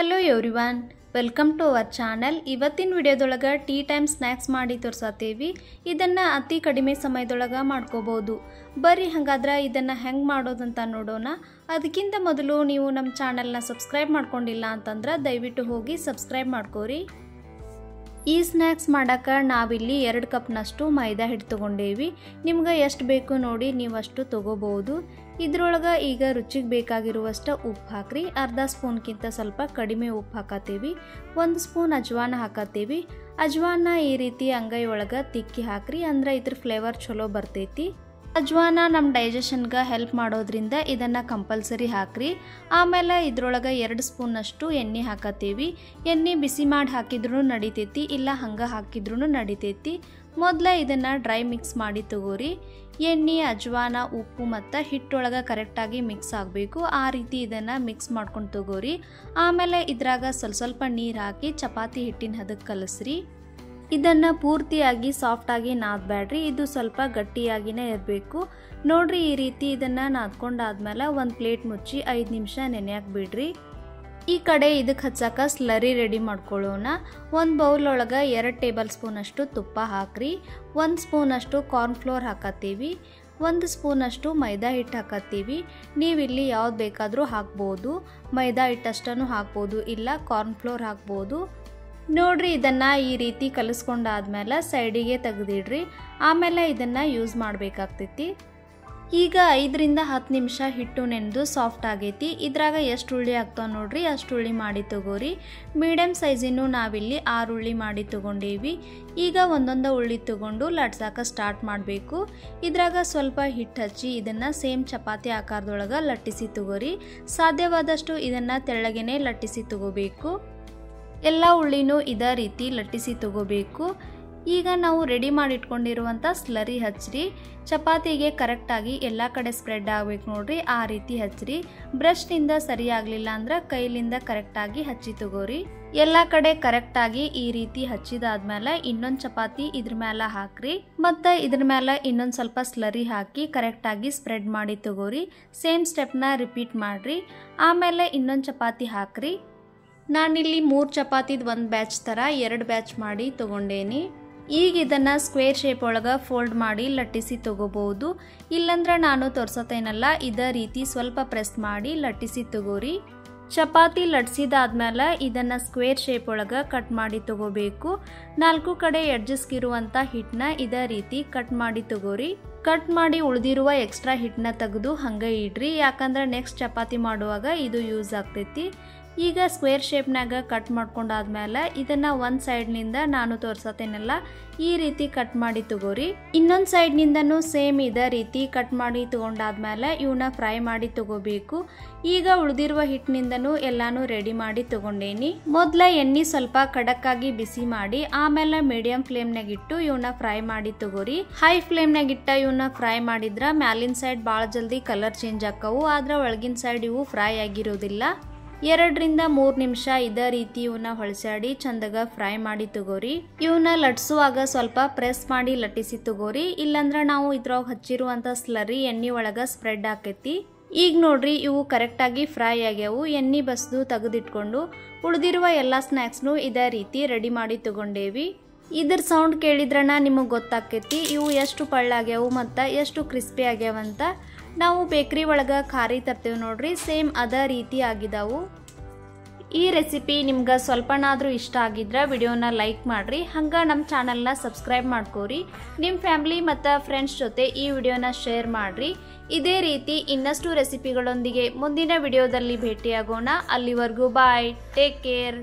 Hello everyone, welcome to our channel. ಇವತ್ತಿನ ವಿಡಿಯೋದೊಳಗೆ tea time snacks ಮಾಡಿ ತೋರಿಸತ್ತೀವಿ. ಇದನ್ನು ಅತಿ ಕಡಿಮೆ ಸಮಯದೊಳಗೆ ಮಾಡ್ಕೋಬೋದು. ಬರ್ರಿ ಹಾಗಾದ್ರೆ ಇದನ್ನು ಹೆಂಗೆ ಮಾಡೋದಂತ ನೋಡೋಣ. ಅದಕ್ಕಿಂತ ಮೊದಲು ನೀವು ನಮ್ಮ ಚಾನಲ್ನ ಸಬ್ಸ್ಕ್ರೈಬ್ ಮಾಡ್ಕೊಂಡಿಲ್ಲ ಅಂತಂದ್ರೆ ದಯವಿಟ್ಟು ಹೋಗಿ ಸಬ್ಸ್ಕ್ರೈಬ್ ಮಾಡ್ಕೋರಿ. ಈ ಸ್ನ್ಯಾಕ್ಸ್ ಮಾಡೋಕ್ಕೆ ನಾವಿಲ್ಲಿ 2 ಕಪ್ನಷ್ಟು ಮೈದಾ ಹಿಟ್ಟು ತೊಗೊಂಡೇವಿ. ನಿಮ್ಗೆ ಎಷ್ಟು ಬೇಕು ನೋಡಿ ನೀವು ಅಷ್ಟು ತೊಗೋಬೋದು. ಇದ್ರೊಳಗೆ ಈಗ ರುಚಿಗೆ ಬೇಕಾಗಿರುವಷ್ಟು ಉಪ್ಪು ಹಾಕ್ರಿ. ಅರ್ಧ ಸ್ಪೂನ್ಗಿಂತ ಸ್ವಲ್ಪ ಕಡಿಮೆ ಉಪ್ಪು ಹಾಕತ್ತೀವಿ. 1 ಸ್ಪೂನ್ ಅಜ್ವಾನ ಹಾಕತ್ತೀವಿ. ಅಜ್ವಾನ ಈ ರೀತಿ ಅಂಗೈ ಒಳಗೆ ತಿಕ್ಕಿ ಹಾಕ್ರಿ, ಅಂದ್ರೆ ಇದ್ರ ಫ್ಲೇವರ್ ಚಲೋ ಬರ್ತೈತಿ. ಅಜ್ವಾನ ನಮ್ಮ ಡೈಜೆಷನ್ಗೆ ಹೆಲ್ಪ್ ಮಾಡೋದ್ರಿಂದ ಇದನ್ನು ಕಂಪಲ್ಸರಿ ಹಾಕ್ರಿ. ಆಮೇಲೆ ಇದ್ರೊಳಗೆ 2 ಸ್ಪೂನಷ್ಟು ಎಣ್ಣೆ ಹಾಕತ್ತೀವಿ. ಎಣ್ಣೆ ಬಿಸಿ ಮಾಡಿ ಹಾಕಿದ್ರೂ ನಡಿತೈತಿ, ಇಲ್ಲ ಹಂಗೆ ಹಾಕಿದ್ರೂ ನಡಿತೈತಿ. ಮೊದಲ ಇದನ್ನು ಡ್ರೈ ಮಿಕ್ಸ್ ಮಾಡಿ ತಗೋರಿ. ಎಣ್ಣೆ, ಅಜ್ವಾನ, ಉಪ್ಪು ಮತ್ತು ಹಿಟ್ಟೊಳಗೆ ಕರೆಕ್ಟಾಗಿ ಮಿಕ್ಸ್ ಆಗಬೇಕು. ಆ ರೀತಿ ಇದನ್ನು ಮಿಕ್ಸ್ ಮಾಡ್ಕೊಂಡು ತಗೋರಿ. ಆಮೇಲೆ ಇದ್ರಾಗ ಸ್ವಲ್ಪ ನೀರು ಹಾಕಿ ಚಪಾತಿ ಹಿಟ್ಟಿನ ಹದಕ್ಕೆ ಕಲಿಸ್ರಿ. ಇದನ್ನು ಪೂರ್ತಿಯಾಗಿ ಸಾಫ್ಟಾಗಿ ನಾದಬೇಡ್ರಿ, ಇದು ಸ್ವಲ್ಪ ಗಟ್ಟಿಯಾಗಿನೇ ಇರಬೇಕು. ನೋಡ್ರಿ ಈ ರೀತಿ ಇದನ್ನು ನಾದ್ಕೊಂಡಾದ್ಮೇಲೆ ಒಂದು ಪ್ಲೇಟ್ ಮುಚ್ಚಿ 5 ನಿಮಿಷ ನೆನೆಯಕ್ಕೆ ಬಿಡ್ರಿ. ಈ ಕಡೆ ಇದಕ್ಕೆ ಹಚ್ಚಕ್ಕೆ ಸ್ಲರಿ ರೆಡಿ ಮಾಡ್ಕೊಳ್ಳೋಣ. ಒಂದು ಬೌಲ್ ಒಳಗೆ 2 ಟೇಬಲ್ ಸ್ಪೂನಷ್ಟು ತುಪ್ಪ ಹಾಕ್ರಿ. 1 ಸ್ಪೂನಷ್ಟು ಕಾರ್ನ್ಫ್ಲೋರ್ ಹಾಕತ್ತೀವಿ. 1 ಸ್ಪೂನಷ್ಟು ಮೈದಾ ಹಿಟ್ಟು ಹಾಕತ್ತೀವಿ. ನೀವಿಲ್ಲಿ ಯಾವ್ದು ಬೇಕಾದರೂ ಹಾಕ್ಬೋದು. ಮೈದಾ ಹಿಟ್ಟಷ್ಟನ್ನು ಹಾಕ್ಬೋದು, ಇಲ್ಲ ಕಾರ್ನ್ಫ್ಲೋರ್ ಹಾಕ್ಬೋದು. ನೋಡ್ರಿ ಇದನ್ನು ಈ ರೀತಿ ಕಲಿಸ್ಕೊಂಡಾದ್ಮೇಲೆ ಸೈಡಿಗೆ ತೆಗೆದಿಡ್ರಿ. ಆಮೇಲೆ ಇದನ್ನು ಯೂಸ್ ಮಾಡಬೇಕಾಗ್ತೈತಿ. ಈಗ 5 ರಿಂದ 10 ನಿಮಿಷ ಹಿಟ್ಟು ನೆನೆದು ಸಾಫ್ಟ್ ಆಗೈತಿ. ಇದ್ರಾಗ ಎಷ್ಟು ಉಳ್ಳಿ ಆಗ್ತಾವ ನೋಡ್ರಿ, ಅಷ್ಟು ಉಳ್ಳಿ ಮಾಡಿ ತಗೋರಿ. ಮೀಡಿಯಮ್ ಸೈಜಿನೂ ನಾವಿಲ್ಲಿ 6 ಉಳ್ಳಿ ಮಾಡಿ ತಗೊಂಡೇವಿ. ಈಗ ಒಂದೊಂದು ಉಳ್ಳಿ ತಗೊಂಡು ಲಟ್ಸಾಕ ಸ್ಟಾರ್ಟ್ ಮಾಡಬೇಕು. ಇದ್ರಾಗ ಸ್ವಲ್ಪ ಹಿಟ್ಟು ಹಚ್ಚಿ ಇದನ್ನು ಸೇಮ್ ಚಪಾತಿ ಆಕಾರದೊಳಗೆ ಲಟ್ಟಿಸಿ ತಗೋರಿ. ಸಾಧ್ಯವಾದಷ್ಟು ಇದನ್ನು ತೆಳ್ಳಗೆನೇ ಲಟ್ಟಿಸಿ ತಗೋಬೇಕು. ಎಲ್ಲ ಉಳ್ಳಿನೂ ಇದೇ ರೀತಿ ಲಟ್ಟಿಸಿ ತಗೋಬೇಕು. ಈಗ ನಾವು ರೆಡಿ ಮಾಡಿಟ್ಕೊಂಡಿರುವಂಥ ಸ್ಲರಿ ಹಚ್ಚಿರಿ. ಚಪಾತಿಗೆ ಕರೆಕ್ಟಾಗಿ ಎಲ್ಲ ಕಡೆ ಸ್ಪ್ರೆಡ್ ಆಗಬೇಕು ನೋಡ್ರಿ, ಆ ರೀತಿ ಹಚ್ಚಿರಿ. ಬ್ರಷ್ನಿಂದ ಸರಿ ಆಗಲಿಲ್ಲ ಅಂದ್ರೆ ಕೈಲಿಂದ ಕರೆಕ್ಟಾಗಿ ಹಚ್ಚಿ ತಗೋರಿ. ಎಲ್ಲ ಕಡೆ ಕರೆಕ್ಟಾಗಿ ಈ ರೀತಿ ಹಚ್ಚಿದಾದ್ಮೇಲೆ ಇನ್ನೊಂದು ಚಪಾತಿ ಇದ್ರ ಮೇಲೆ ಹಾಕ್ರಿ. ಮತ್ತು ಇದ್ರ ಮೇಲೆ ಇನ್ನೊಂದು ಸ್ವಲ್ಪ ಸ್ಲರಿ ಹಾಕಿ ಕರೆಕ್ಟಾಗಿ ಸ್ಪ್ರೆಡ್ ಮಾಡಿ ತಗೋರಿ. ಸೇಮ್ ಸ್ಟೆಪ್ನ ರಿಪೀಟ್ ಮಾಡಿರಿ. ಆಮೇಲೆ ಇನ್ನೊಂದು ಚಪಾತಿ ಹಾಕ್ರಿ. ನಾನಿಲ್ಲಿ 3 ಚಪಾತಿದು ಒಂದು ಬ್ಯಾಚ್ ಥರ 2 ಬ್ಯಾಚ್ ಮಾಡಿ ತೊಗೊಂಡೇನಿ. ಈಗ ಇದನ್ನು ಸ್ಕ್ವೇರ್ ಶೇಪ್ ಒಳಗೆ ಫೋಲ್ಡ್ ಮಾಡಿ ಲಟ್ಟಿಸಿ ತಗೋಬೋದು. ಇಲ್ಲಂದ್ರೆ ನಾನು ತೋರ್ಸತ್ತೇನಲ್ಲ, ಇದೇ ರೀತಿ ಸ್ವಲ್ಪ ಪ್ರೆಸ್ ಮಾಡಿ ಲಟ್ಟಿಸಿ ತಗೋರಿ. ಚಪಾತಿ ಲಟ್ಸಿದಾದ್ಮೇಲೆ ಇದನ್ನು ಸ್ಕ್ವೇರ್ ಶೇಪ್ ಒಳಗೆ ಕಟ್ ಮಾಡಿ ತಗೋಬೇಕು. 4 ಕಡೆ ಎಡ್ಜಸ್ಗಿರುವಂಥ ಹಿಟ್ಟನ್ನ ಇದೇ ರೀತಿ ಕಟ್ ಮಾಡಿ ತಗೋರಿ. ಕಟ್ ಮಾಡಿ ಉಳಿದಿರುವ ಎಕ್ಸ್ಟ್ರಾ ಹಿಟ್ಟನ್ನ ತೆಗೆದು ಹಂಗೆ ಇಡ್ರಿ, ಯಾಕಂದ್ರೆ ನೆಕ್ಸ್ಟ್ ಚಪಾತಿ ಮಾಡುವಾಗ ಇದು ಯೂಸ್ ಆಗ್ತೈತಿ. ಈಗ ಸ್ಕ್ವೇರ್ ಶೇಪ್ನಾಗ ಕಟ್ ಮಾಡ್ಕೊಂಡಾದ್ಮೇಲೆ ಇದನ್ನು ಒಂದು ಸೈಡ್ನಿಂದ ನಾನು ತೋರ್ಸತ್ತೇನಲ್ಲ ಈ ರೀತಿ ಕಟ್ ಮಾಡಿ ತಗೋರಿ. ಇನ್ನೊಂದು ಸೈಡ್ನಿಂದನೂ ಸೇಮ್ ಇದೇ ರೀತಿ ಕಟ್ ಮಾಡಿ ತಗೊಂಡಾದ್ಮೇಲೆ ಇವನ್ನ ಫ್ರೈ ಮಾಡಿ ತಗೋಬೇಕು. ಈಗ ಉಳಿದಿರುವ ಹಿಟ್ಟಿನಿಂದನೂ ಎಲ್ಲಾನು ರೆಡಿ ಮಾಡಿ ತಗೊಂಡೇನಿ. ಮೊದಲ ಎಣ್ಣೆ ಸ್ವಲ್ಪ ಖಡಕ್ಕಾಗಿ ಬಿಸಿ ಮಾಡಿ ಆಮೇಲೆ ಮೀಡಿಯಂ ಫ್ಲೇಮ್ನಾಗಿಟ್ಟು ಇವನ್ನ ಫ್ರೈ ಮಾಡಿ ತಗೋರಿ. ಹೈ ಫ್ಲೇಮ್ನಾಗಿಟ್ಟ ಇವನ್ನ ಫ್ರೈ ಮಾಡಿದ್ರೆ ಮ್ಯಾಲಿನ ಸೈಡ್ ಭಾಳ ಜಲ್ದಿ ಕಲರ್ ಚೇಂಜ್ ಆಕ್ಕವು, ಆದ್ರೆ ಒಳಗಿನ ಸೈಡ್ ಇವು ಫ್ರೈ ಆಗಿರೋದಿಲ್ಲ. 2 ರಿಂದ 3 ನಿಮಿಷ ಇದೇ ರೀತಿ ಇವನ್ನ ಹೊಳಸಾಡಿ ಚಂದಾಗ ಫ್ರೈ ಮಾಡಿ ತಗೋರಿ. ಇವನ್ನ ಲಟ್ಸುವಾಗ ಸ್ವಲ್ಪ ಪ್ರೆಸ್ ಮಾಡಿ ಲಟ್ಟಿಸಿ ತಗೋರಿ, ಇಲ್ಲಾಂದ್ರೆ ನಾವು ಇದ್ರೊಳಗೆ ಹಚ್ಚಿರುವಂಥ ಸ್ಲರಿ ಎಣ್ಣೆ ಒಳಗೆ ಸ್ಪ್ರೆಡ್ ಆಕೈತಿ. ಈಗ ನೋಡ್ರಿ ಇವು ಕರೆಕ್ಟಾಗಿ ಫ್ರೈ ಆಗ್ಯಾವು. ಎಣ್ಣೆ ಬಸ್ದು ತೆಗೆದಿಟ್ಕೊಂಡು ಉಳಿದಿರುವ ಎಲ್ಲ ಸ್ನ್ಯಾಕ್ಸ್ನು ಇದೇ ರೀತಿ ರೆಡಿ ಮಾಡಿ ತಗೊಂಡೇವಿ. ಇದ್ರ ಸೌಂಡ್ ಕೇಳಿದ್ರನ ನಿಮಗೆ ಗೊತ್ತಾಕೈತಿ ಇವು ಎಷ್ಟು ಪಳ್ಳಾಗ್ಯಾವು ಮತ್ತು ಎಷ್ಟು ಕ್ರಿಸ್ಪಿ ಆಗ್ಯಾವಂತ. ನಾವು ಬೇಕ್ರಿ ಒಳಗೆ ಖಾರಿ ತರ್ತೇವೆ ನೋಡ್ರಿ, ಸೇಮ್ ಅದೇ ರೀತಿ ಆಗಿದಾವು. ಈ ರೆಸಿಪಿ ನಿಮ್ಗೆ ಸ್ವಲ್ಪನಾದರೂ ಇಷ್ಟ ಆಗಿದ್ರೆ ವಿಡಿಯೋನ ಲೈಕ್ ಮಾಡಿರಿ. ಹಂಗೆ ನಮ್ಮ ಚಾನಲ್ನ ಸಬ್ಸ್ಕ್ರೈಬ್ ಮಾಡ್ಕೋರಿ. ನಿಮ್ಮ ಫ್ಯಾಮಿಲಿ ಮತ್ತು ಫ್ರೆಂಡ್ಸ್ ಜೊತೆ ಈ ವಿಡಿಯೋನ ಶೇರ್ ಮಾಡಿರಿ. ಇದೇ ರೀತಿ ಇನ್ನಷ್ಟು ರೆಸಿಪಿಗಳೊಂದಿಗೆ ಮುಂದಿನ ವಿಡಿಯೋದಲ್ಲಿ ಭೇಟಿಯಾಗೋಣ. ಅಲ್ಲಿವರೆಗೂ ಬಾಯ್, ಟೇಕ್ ಕೇರ್.